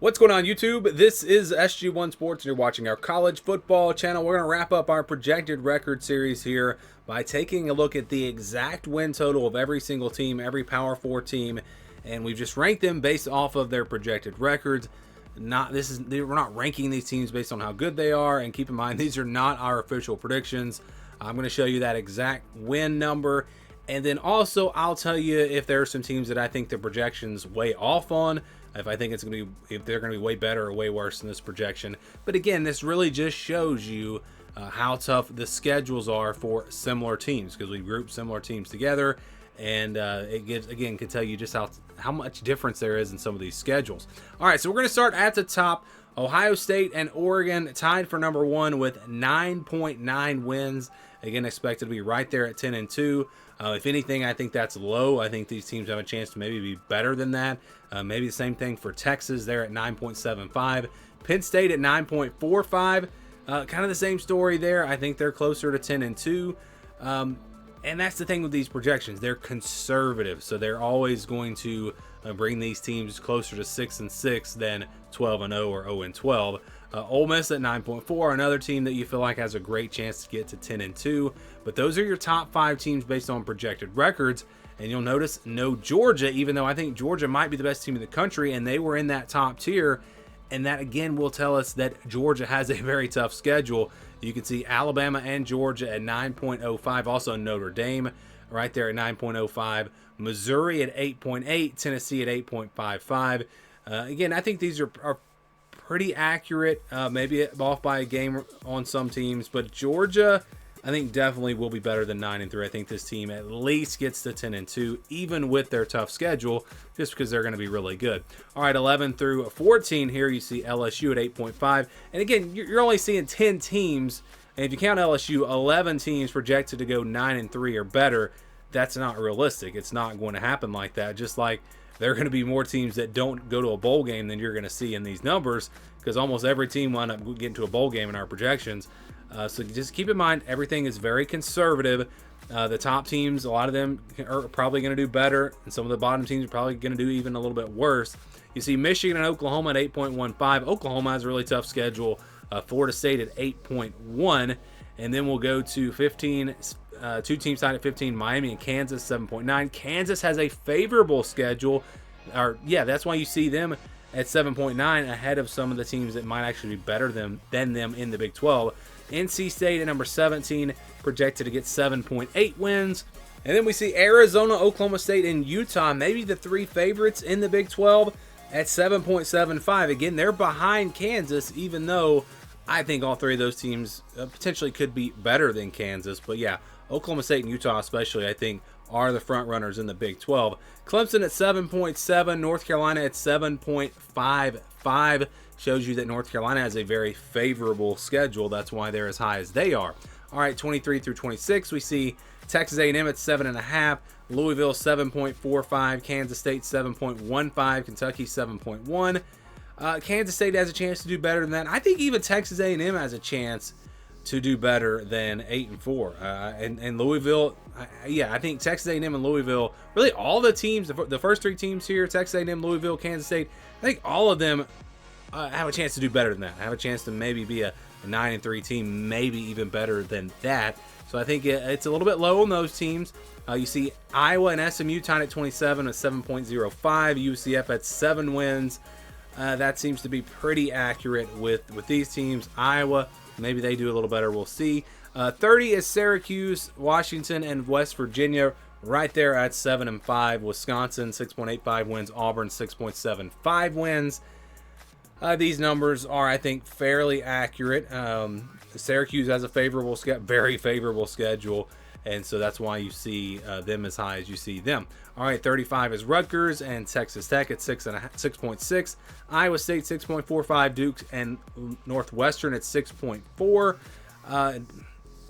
What's going on, YouTube? This is SG1 Sports, and you're watching our college football channel. We're going to wrap up our projected record series here by taking a look at the exact win total of every single team, every Power 4 team, and we've just ranked them based off of their projected records. We're not ranking these teams based on how good they are, and keep in mind these are not our official predictions. I'm going to show you that exact win number, and then also I'll tell you if there are some teams that I think the projections way off on. If I think if they're going to be way better or way worse than this projection. But again, this really just shows you how tough the schedules are for similar teams, because we group similar teams together, and can tell you just how much difference there is in some of these schedules. All right, so we're going to start at the top. Ohio State and Oregon tied for number one with 9.9 wins. Again, expected to be right there at 10-2. If anything, I think that's low. I think these teams have a chance to maybe be better than that. Maybe the same thing for Texas. They're at 9.75. Penn State at 9.45. Kind of the same story there. I think they're closer to 10-2. And that's the thing with these projections. They're conservative, so they're always going to bring these teams closer to 6-6 than 12-0 or 0-12. Ole Miss at 9.4, another team that you feel like has a great chance to get to 10-2. But those are your top 5 teams based on projected records. And you'll notice no Georgia, even though I think Georgia might be the best team in the country, and they were in that top tier. And that again will tell us that Georgia has a very tough schedule. You can see Alabama and Georgia at 9.05, also Notre Dame right there at 9.05, Missouri at 8.8, Tennessee at 8.55. Again, I think these are pretty accurate, maybe off by a game on some teams, but Georgia, I think definitely will be better than 9-3. I think this team at least gets to 10-2, even with their tough schedule, just because they're going to be really good. All right, 11 through 14 here, you see LSU at 8.5. And again, you're only seeing 10 teams, and if you count LSU, 11 teams projected to go 9-3 or better. That's not realistic. It's not going to happen like that. Just like there are going to be more teams that don't go to a bowl game than you're going to see in these numbers, because almost every team wound up getting to a bowl game in our projections. So just keep in mind, everything is very conservative. The top teams, a lot of them are probably going to do better, and some of the bottom teams are probably going to do even a little bit worse. You see Michigan and Oklahoma at 8.15. Oklahoma has a really tough schedule. Florida State at 8.1. And then we'll go to 15, two teams tied at 15, Miami and Kansas, 7.9. Kansas has a favorable schedule. That's why you see them at 7.9 ahead of some of the teams that might actually be better than them in the Big 12. NC State at number 17, projected to get 7.8 wins. And then we see Arizona, Oklahoma State, and Utah, maybe the 3 favorites in the Big 12 at 7.75. Again, they're behind Kansas, even though I think all 3 of those teams potentially could be better than Kansas. But yeah, Oklahoma State and Utah especially, I think, are the front runners in the Big 12. Clemson at 7.7, North Carolina at 7.55. Shows you that North Carolina has a very favorable schedule. That's why they're as high as they are. All right, 23 through 26, we see Texas A&M at 7.5, Louisville 7.45, Kansas State 7.15, Kentucky 7.1. Kansas State has a chance to do better than that. I think even Texas A&M has a chance to do better than 8-4. And Louisville, I think Texas A&M and Louisville, really all the teams, the first 3 teams here, Texas A&M, Louisville, Kansas State, I think all of them have a chance to do better than that. Have a chance to maybe be a 9-3 team, maybe even better than that. So I think it's a little bit low on those teams. You see Iowa and SMU tied at 27 at 7.05. UCF at 7 wins. That seems to be pretty accurate with these teams. Iowa, maybe they do a little better. We'll see. 30 is Syracuse, Washington, and West Virginia, right there at 7-5. Wisconsin 6.85 wins. Auburn 6.75 wins. These numbers are, I think, fairly accurate. Syracuse has a very favorable schedule, and so that's why you see them as high as you see them. All right, 35 is Rutgers and Texas Tech at 6.6. Iowa State 6.45. Duke and Northwestern at 6.4.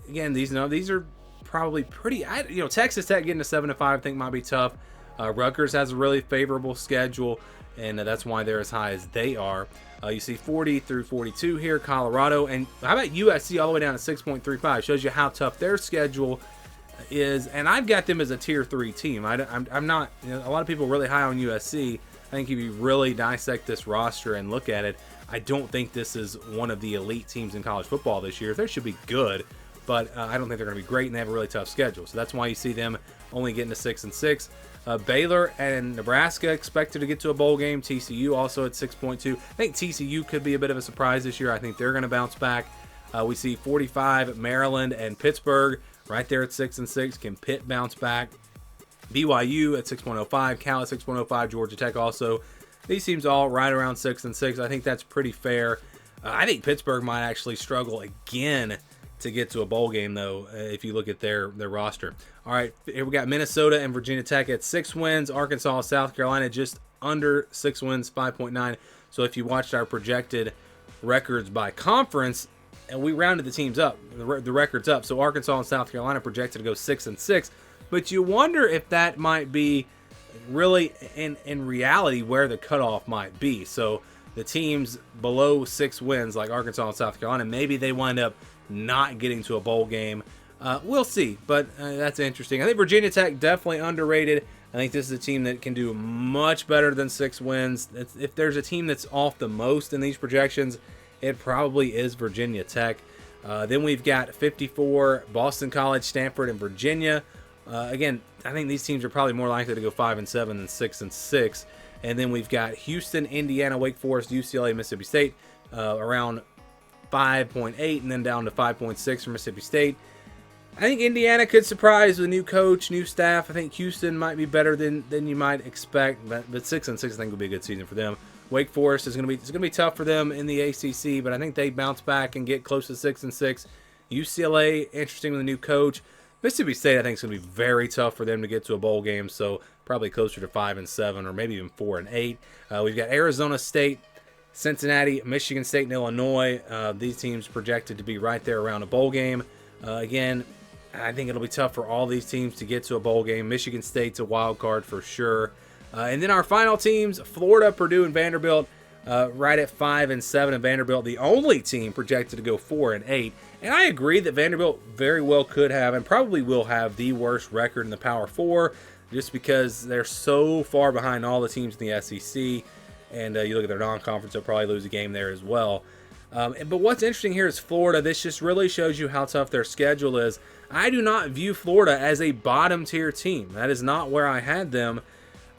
Again, these are probably pretty. Texas Tech getting to 7-5, I think might be tough. Rutgers has a really favorable schedule, and that's why they're as high as they are. You see 40 through 42 here, Colorado, and how about USC all the way down to 6.35? Shows you how tough their schedule is, and I've got them as a tier 3 team. I'm not. A lot of people are really high on USC. I think if you really dissect this roster and look at it, I don't think this is one of the elite teams in college football this year. They should be good, but I don't think they're going to be great, and they have a really tough schedule. So that's why you see them only getting to 6-6. Baylor and Nebraska expected to get to a bowl game. TCU also at 6.2. I think TCU could be a bit of a surprise this year. I think they're going to bounce back. We see 45, Maryland and Pittsburgh right there at 6-6. Can Pitt bounce back? BYU at 6.05, Cal at 6.05, Georgia Tech also. These teams all right around 6-6. I think that's pretty fair. I think Pittsburgh might actually struggle again to get to a bowl game, though, if you look at their roster. All right, here we got Minnesota and Virginia Tech at 6 wins. Arkansas, South Carolina just under 6 wins, 5.9. So if you watched our projected records by conference, and we rounded the teams up, the records up. So Arkansas and South Carolina projected to go 6-6. But you wonder if that might be really in reality where the cutoff might be. So the teams below 6 wins, like Arkansas and South Carolina, maybe they wind up not getting to a bowl game. We'll see, but that's interesting. I think Virginia Tech definitely underrated. I think this is a team that can do much better than 6 wins. If there's a team that's off the most in these projections, it probably is Virginia Tech. Then we've got 54, Boston College, Stanford, and Virginia. Again, I think these teams are probably more likely to go 5-7 than 6-6. And then we've got Houston, Indiana, Wake Forest, UCLA, Mississippi State, around 5.8, and then down to 5.6 for Mississippi State. I think Indiana could surprise with a new coach, new staff. I think Houston might be better than you might expect, but 6-6 I think will be a good season for them. Wake Forest is going to be tough for them in the ACC, but I think they bounce back and get close to 6-6. UCLA, interesting with a new coach. Mississippi State, I think, is going to be very tough for them to get to a bowl game, so probably closer to 5-7 or maybe even 4-8. We've got Arizona State, Cincinnati, Michigan State, and Illinois. These teams projected to be right there around a bowl game. Again, I think it'll be tough for all these teams to get to a bowl game. Michigan State's a wild card for sure. And then our final teams, Florida, Purdue, and Vanderbilt, right at 5-7, and Vanderbilt the only team projected to go 4-8. And I agree that Vanderbilt very well could have and probably will have the worst record in the Power 4 just because they're so far behind all the teams in the SEC. And you look at their non-conference, they'll probably lose a game there as well. But what's interesting here is Florida. This just really shows you how tough their schedule is. I do not view Florida as a bottom-tier team. That is not where I had them.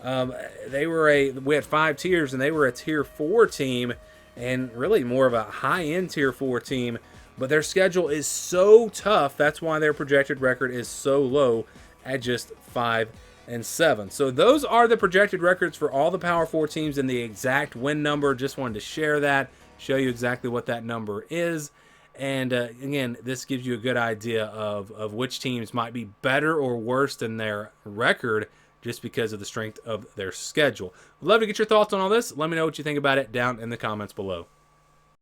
We had 5 tiers, and they were a tier 4 team, and really more of a high-end tier 4 team. But their schedule is so tough. That's why their projected record is so low at just 5-7. So those are the projected records for all the Power 4 teams and the exact win number. Just wanted to share that, show you exactly what that number is. And again, this gives you a good idea of which teams might be better or worse than their record just because of the strength of their schedule. We'd love to get your thoughts on all this. Let me know what you think about it down in the comments below.